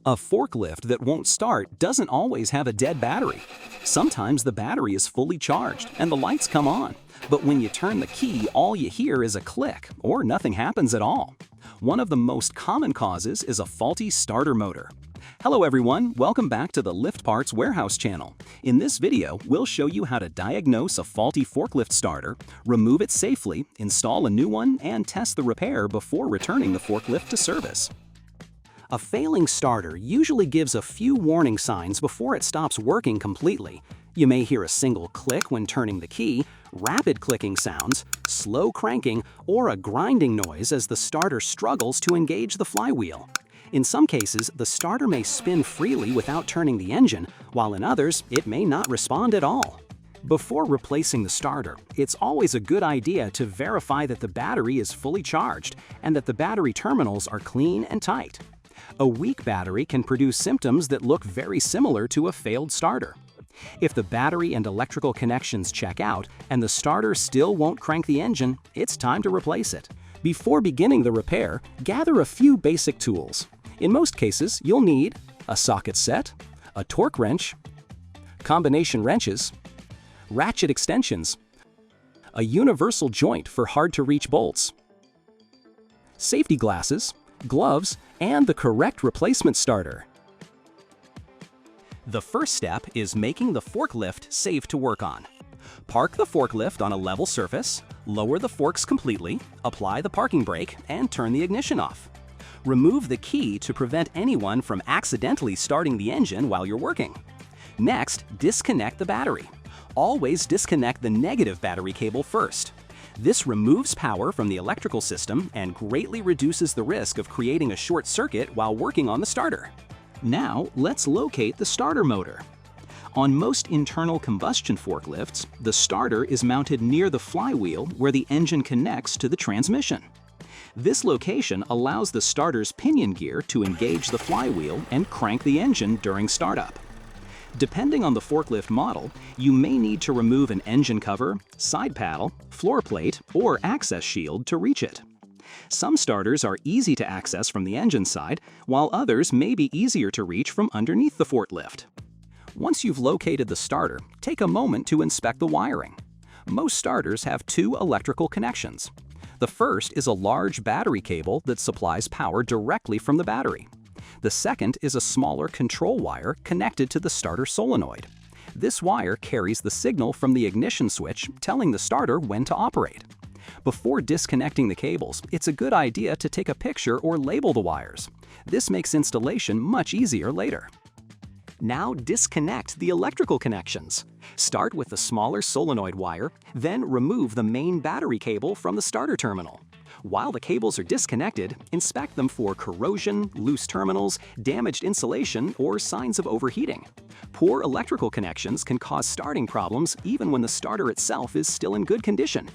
A forklift that won't start doesn't always have a dead battery. Sometimes the battery is fully charged and the lights come on, but when you turn the key, all you hear is a click or nothing happens at all. One of the most common causes is a faulty starter motor. Hello everyone, welcome back to the Lift Parts Warehouse channel. In this video, we'll show you how to diagnose a faulty forklift starter, remove it safely, install a new one, and test the repair before returning the forklift to service. A failing starter usually gives a few warning signs before it stops working completely. You may hear a single click when turning the key, rapid clicking sounds, slow cranking, or a grinding noise as the starter struggles to engage the flywheel. In some cases, the starter may spin freely without turning the engine, while in others, it may not respond at all. Before replacing the starter, it's always a good idea to verify that the battery is fully charged and that the battery terminals are clean and tight. A weak battery can produce symptoms that look very similar to a failed starter. If the battery and electrical connections check out and the starter still won't crank the engine, it's time to replace it. Before beginning the repair, gather a few basic tools. In most cases, you'll need a socket set, a torque wrench, combination wrenches, ratchet extensions, a universal joint for hard-to-reach bolts, safety glasses, gloves, and the correct replacement starter. The first step is making the forklift safe to work on. Park the forklift on a level surface, lower the forks completely, apply the parking brake, and turn the ignition off. Remove the key to prevent anyone from accidentally starting the engine while you're working. Next, disconnect the battery. Always disconnect the negative battery cable first. This removes power from the electrical system and greatly reduces the risk of creating a short circuit while working on the starter. Now, let's locate the starter motor. On most internal combustion forklifts, the starter is mounted near the flywheel where the engine connects to the transmission. This location allows the starter's pinion gear to engage the flywheel and crank the engine during startup. Depending on the forklift model, you may need to remove an engine cover, side paddle, floor plate, or access shield to reach it. Some starters are easy to access from the engine side, while others may be easier to reach from underneath the forklift. Once you've located the starter, take a moment to inspect the wiring. Most starters have two electrical connections. The first is a large battery cable that supplies power directly from the battery. The second is a smaller control wire connected to the starter solenoid. This wire carries the signal from the ignition switch, telling the starter when to operate. Before disconnecting the cables, it's a good idea to take a picture or label the wires. This makes installation much easier later. Now disconnect the electrical connections. Start with the smaller solenoid wire, then remove the main battery cable from the starter terminal. While the cables are disconnected, inspect them for corrosion, loose terminals, damaged insulation, or signs of overheating. Poor electrical connections can cause starting problems even when the starter itself is still in good condition.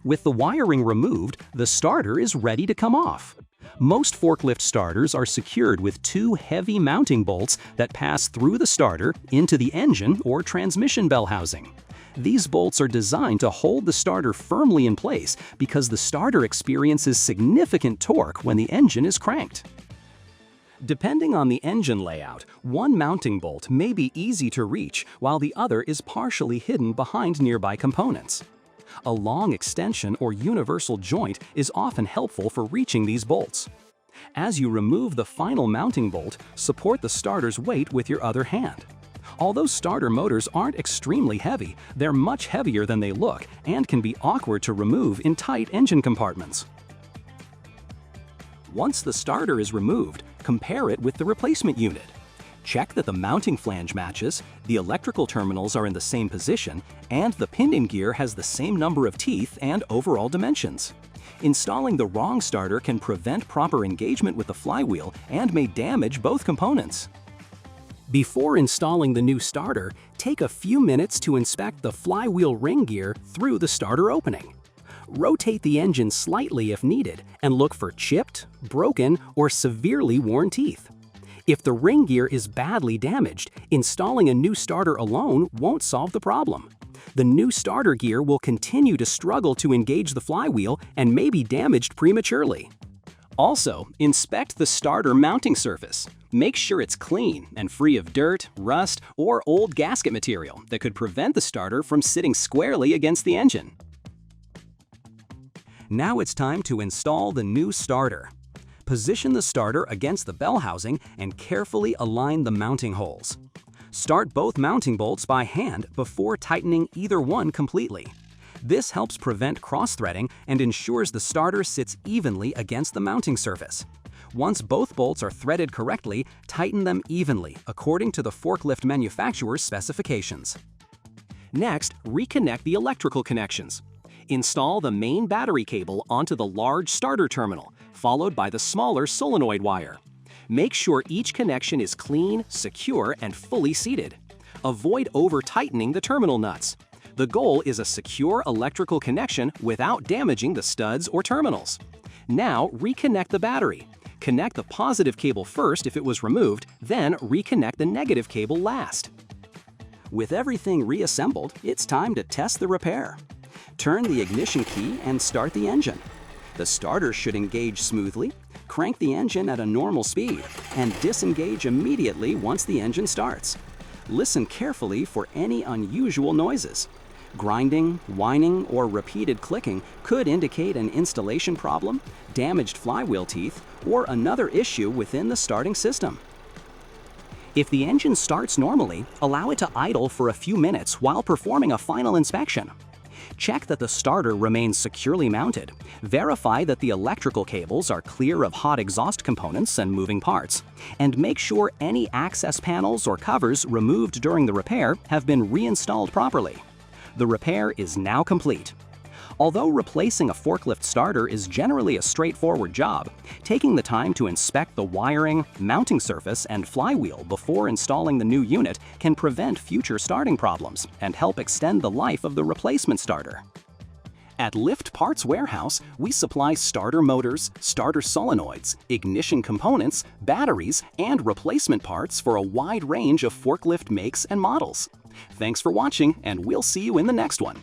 With the wiring removed, the starter is ready to come off. Most forklift starters are secured with two heavy mounting bolts that pass through the starter into the engine or transmission bell housing. These bolts are designed to hold the starter firmly in place because the starter experiences significant torque when the engine is cranked. Depending on the engine layout, one mounting bolt may be easy to reach while the other is partially hidden behind nearby components. A long extension or universal joint is often helpful for reaching these bolts. As you remove the final mounting bolt, support the starter's weight with your other hand. Although starter motors aren't extremely heavy, they're much heavier than they look and can be awkward to remove in tight engine compartments. Once the starter is removed, compare it with the replacement unit. Check that the mounting flange matches, the electrical terminals are in the same position, and the pinion gear has the same number of teeth and overall dimensions. Installing the wrong starter can prevent proper engagement with the flywheel and may damage both components. Before installing the new starter, take a few minutes to inspect the flywheel ring gear through the starter opening. Rotate the engine slightly if needed and look for chipped, broken, or severely worn teeth. If the ring gear is badly damaged, installing a new starter alone won't solve the problem. The new starter gear will continue to struggle to engage the flywheel and may be damaged prematurely. Also, inspect the starter mounting surface. Make sure it's clean and free of dirt, rust, or old gasket material that could prevent the starter from sitting squarely against the engine. Now it's time to install the new starter. Position the starter against the bell housing and carefully align the mounting holes. Start both mounting bolts by hand before tightening either one completely. This helps prevent cross-threading and ensures the starter sits evenly against the mounting surface. Once both bolts are threaded correctly, tighten them evenly according to the forklift manufacturer's specifications. Next, reconnect the electrical connections. Install the main battery cable onto the large starter terminal, followed by the smaller solenoid wire. Make sure each connection is clean, secure, and fully seated. Avoid over-tightening the terminal nuts. The goal is a secure electrical connection without damaging the studs or terminals. Now, reconnect the battery. Connect the positive cable first if it was removed, then reconnect the negative cable last. With everything reassembled, it's time to test the repair. Turn the ignition key and start the engine. The starter should engage smoothly. Crank the engine at a normal speed and disengage immediately once the engine starts. Listen carefully for any unusual noises. Grinding, whining, or repeated clicking could indicate an installation problem, damaged flywheel teeth, or another issue within the starting system. If the engine starts normally, allow it to idle for a few minutes while performing a final inspection. Check that the starter remains securely mounted. Verify that the electrical cables are clear of hot exhaust components and moving parts. And make sure any access panels or covers removed during the repair have been reinstalled properly. The repair is now complete. Although replacing a forklift starter is generally a straightforward job, taking the time to inspect the wiring, mounting surface, and flywheel before installing the new unit can prevent future starting problems and help extend the life of the replacement starter. At Lift Parts Warehouse, we supply starter motors, starter solenoids, ignition components, batteries, and replacement parts for a wide range of forklift makes and models. Thanks for watching, and we'll see you in the next one.